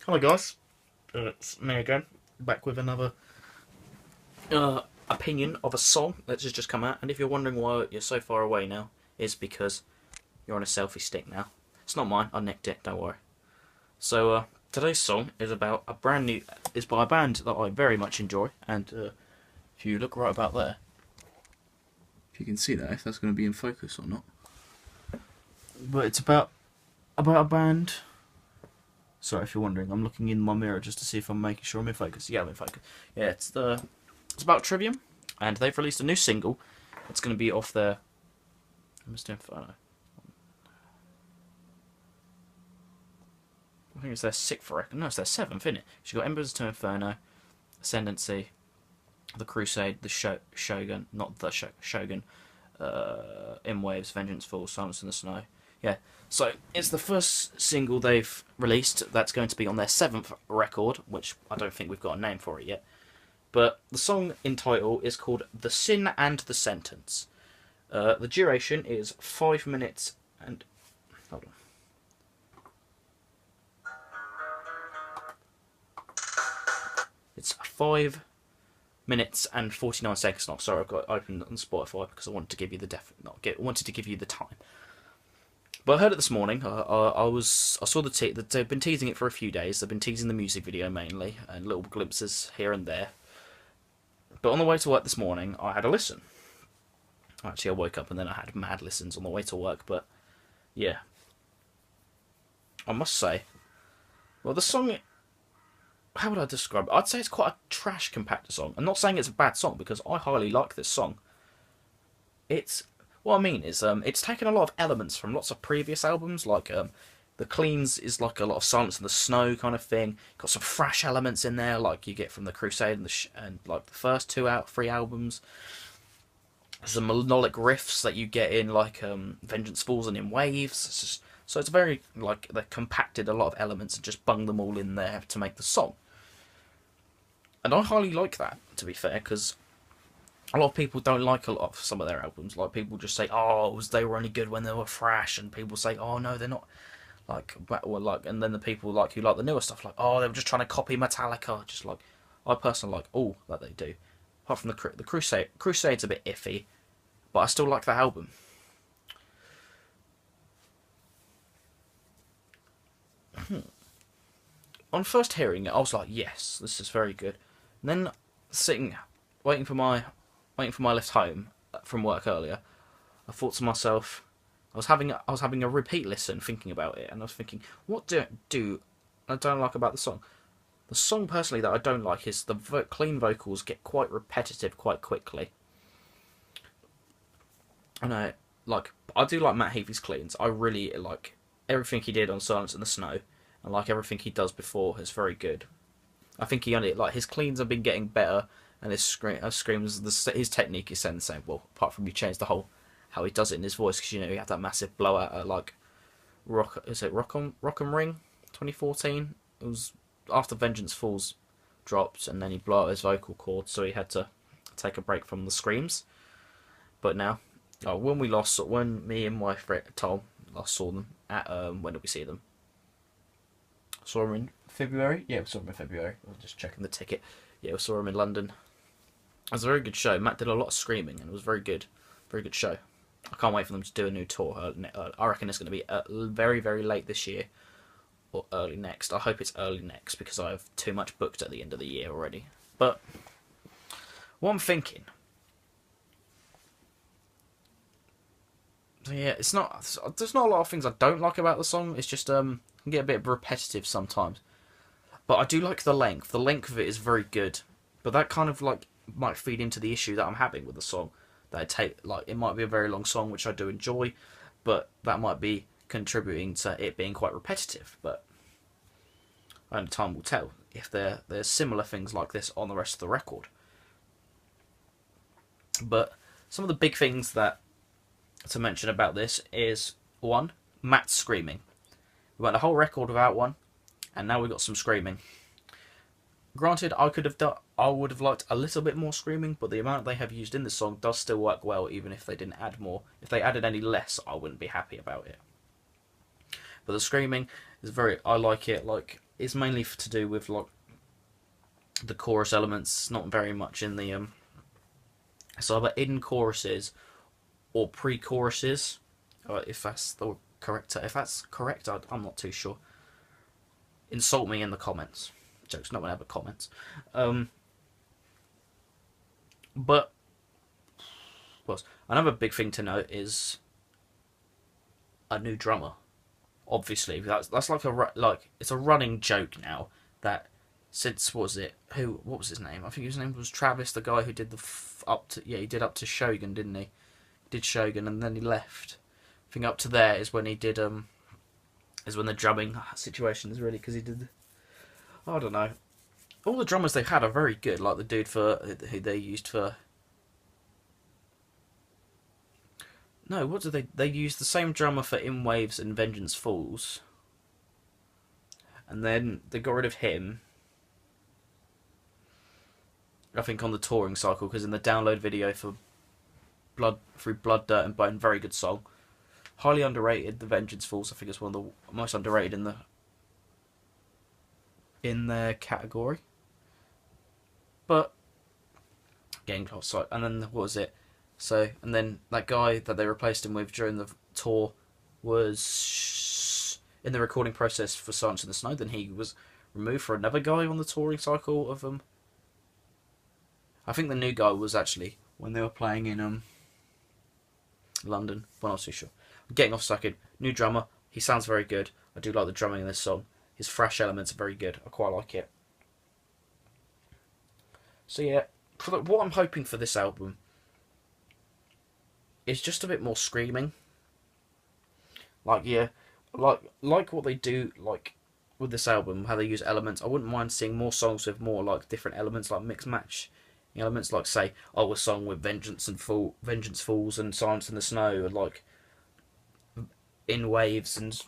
Hello guys, it's me again, back with another opinion of a song that has just come out. And if you're wondering why you're so far away now, it's because you're on a selfie stick now. It's not mine, I nicked it, don't worry. So today's song is about is by a band that I very much enjoy, and if you look right about there, if you can see that, if that's going to be in focus or not. But it's about a band. Sorry if you're wondering, I'm looking in my mirror just to see if I'm making sure I'm in focus. Yeah, I'm in focus. Yeah, it's about Trivium, and they've released a new single. It's going to be off their Mr. Inferno. I think it's their sixth record. No, it's their seventh, isn't it? You've got Embers to Inferno, Ascendancy, The Crusade, the Shogun, not the Shogun, In Waves, Vengeance Falls, Silence in the Snow. Yeah, so it's the first single they've released that's going to be on their seventh record, which I don't think we've got a name for it yet. But the song in title is called The Sin and the Sentence. The duration is 5 minutes and... Hold on. It's 5 minutes and 49 seconds long. Sorry, I've got it open on Spotify because I wanted to give you wanted to give you the time. But I heard it this morning. I saw they've been teasing it for a few days. They've been teasing the music video mainly, and little glimpses here and there. But on the way to work this morning, I had a listen. Actually, I woke up and then I had mad listens on the way to work. But yeah, I must say, well, the song. How would I describe it? I'd say it's quite a trash compactor song. I'm not saying it's a bad song because I highly like this song. What I mean is, it's taken a lot of elements from lots of previous albums, like the cleans is like a lot of Silence in the Snow kind of thing. Got some thrash elements in there, like you get from the Crusade and like the first three albums. Some melodic riffs that you get in like Vengeance Falls and In Waves. So it's very like they compacted a lot of elements and just bunged them all in there to make the song. And I highly like that, to be fair, because a lot of people don't like a lot of some of their albums. Like, people just say, oh, they were only good when they were thrash, and people say, oh, no, they're not. And then the people who like the newer stuff, like, oh, they were just trying to copy Metallica. Just like, I personally like all that they do. Apart from the Crusade's a bit iffy, but I still like that album. On first hearing it, I was like, yes, this is very good. And then waiting for my lift home from work earlier, I thought to myself, I was having a repeat listen, thinking about it, and I was thinking, what do I don't like about the song? The song personally that I don't like is the clean vocals get quite repetitive quite quickly. And I do like Matt Heafy's cleans. I really like everything he did on Silence in the Snow, and like everything he does before is very good. I think his cleans have been getting better, and his screams, his technique is staying the same. Well, apart from you change the whole how he does it in his voice, because you have that massive blowout at like Rock and Ring 2014. It was after Vengeance Falls dropped, and then he blew out his vocal cords, so he had to take a break from the screams. But now, when me and my friend Tom last saw them at when did we see them? Saw them in February. Yeah, we saw them in February. I was just checking the ticket. Yeah, we saw them in London. It was a very good show. Matt did a lot of screaming, and it was very good. Very good show. I can't wait for them to do a new tour. I reckon it's going to be very, very late this year or early next. I hope it's early next because I have too much booked at the end of the year already. But what I'm thinking, yeah, there's not a lot of things I don't like about the song. It's just can get a bit repetitive sometimes. But I do like the length. The length of it is very good. But that kind of like might feed into the issue that I'm having with the song. It might be a very long song, which I do enjoy, but that might be contributing to it being quite repetitive. But only time will tell if there's similar things like this on the rest of the record. But some of the big things to mention about this is, one, Matt's screaming. We went a whole record without one, and now we got some screaming. Granted, I would have liked a little bit more screaming, but the amount they have used in this song does still work well, even if they didn't add more. If they added any less, I wouldn't be happy about it. But the screaming is I like it. Like, it's mainly to do with like the chorus elements, not very much in the it's either in choruses or pre-choruses, if that's the correct. If that's correct, I'm not too sure. Insult me in the comments. Jokes, no one ever comments. But another big thing to note is a new drummer. Obviously, that's like it's a running joke now that since what was his name? I think his name was Travis, the guy who did he did up to Shogun, didn't he? He did Shogun and then he left. I think up to there is when he did is when the drumming situation is really, because he did, I don't know. All the drummers they had are very good, like the dude who they used for. No, what did they used the same drummer for In Waves and Vengeance Falls. And then they got rid of him, I think, on the touring cycle, because in the download video for Blood, Dirt and Bone, very good song. Highly underrated, the Vengeance Falls, I think it's one of the most underrated in their category. But getting close sight. And then what was it? So, and then that guy that they replaced him with during the tour was in the recording process for Silence in the Snow. Then he was removed for another guy on the touring cycle of them. I think the new guy was actually when they were playing in London. Well, I'm not too sure. I'm getting off second. New drummer. He sounds very good. I do like the drumming in this song. His thrash elements are very good. I quite like it. So yeah, what I'm hoping for this album is just a bit more screaming. Like, yeah, like what they do, like with this album, how they use elements. I wouldn't mind seeing more songs with more like different elements, like mix match elements, like say, a song with Vengeance Falls and Silence in the Snow, and like In Waves and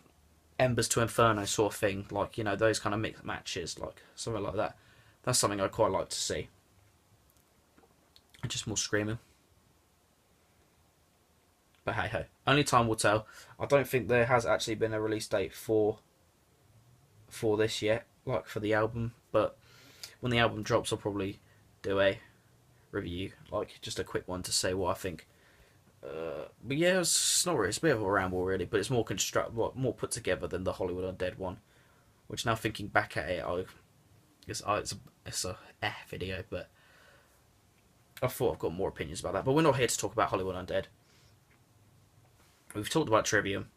Embers to Inferno sort of thing. Like, you know, those kind of mix matches, like something like that. That's something I'd quite like to see. Just more screaming. But hey ho, only time will tell. I don't think there has actually been a release date for this yet, like for the album. But when the album drops, I'll probably do a review, like just a quick one to say what I think. But yeah, it's not really, it's a bit of a ramble really, but it's more more put together than the Hollywood Undead one. Which now thinking back at it, it's a video, but I thought I've got more opinions about that. But we're not here to talk about Hollywood Undead. We've talked about Trivium.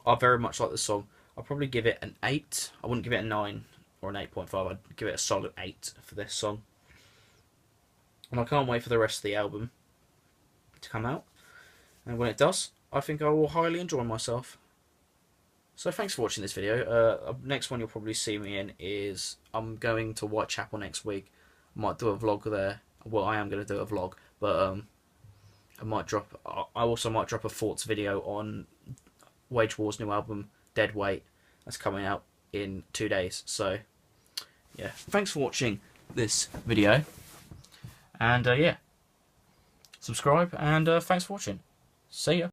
I very much like the song. I'll probably give it an 8. I wouldn't give it a 9 or an 8.5. I'd give it a solid 8 for this song. And I can't wait for the rest of the album to come out. And when it does, I think I will highly enjoy myself. So thanks for watching this video. Next one you'll probably see me in is I'm going to Whitechapel next week. I might do a vlog there. Well, I am going to do a vlog, but I also might drop a thoughts video on Wage War's new album, Dead Weight. That's coming out in 2 days. So, yeah. Thanks for watching this video. And, yeah. Subscribe, and thanks for watching. See ya.